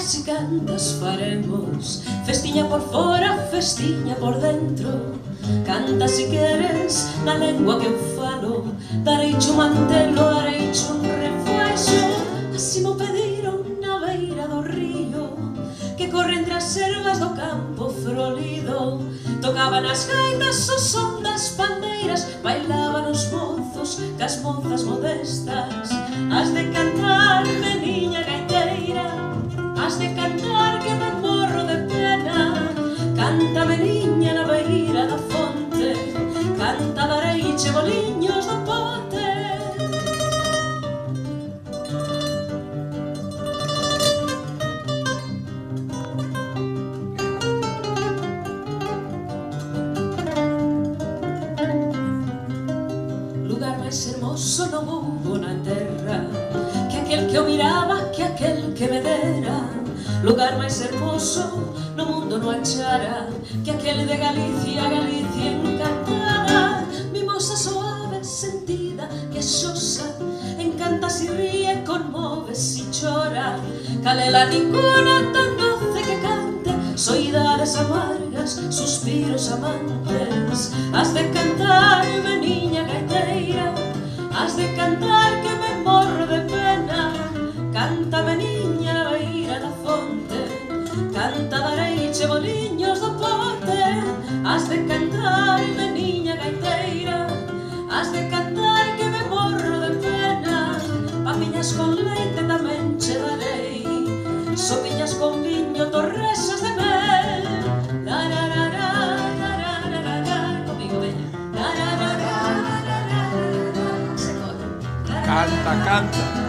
cantas e cantas faremos, festiña por fora, festiña por dentro. Canta si queres na lengua que eu falo, dareiche un mantelo, dareiche un refuexo. Así mo pediron na beira do río, que corre entre as ervas do campo frolido. Tocaban as gaitas o son das pandeiras, bailaban os mozos cas mozas modestas. Has de cantar, meniña gaiteira, has de cantar que me morro de pena. Canta, meniña, na beira da fonte, canta, dareiche boliños do pote. Lugar máis hermoso non houbo na terra que aquel que o miraba, que aquel que me dera. Lugar máis hermoso no mundo non achara que aquel de Galicia, Galicia encantada. Mimosa suave, sentida, queixosa, encanta si ríe, conmove si chora. Calela ninguna tan doce que cante soidades amargas, suspiros amantes. Has de cantar, meniña gaiteira, has de cantar que me morro de pena. Canta, meniña, na beira da fonte, canta, dareiche boliños do pote. Has de cantar, meniña gaiteira, has de cantar que me morro de pena. Papiñas con leite tamén che darei, sopiñas con viño, torresas de mel. Comigo, veña. Canta, canta.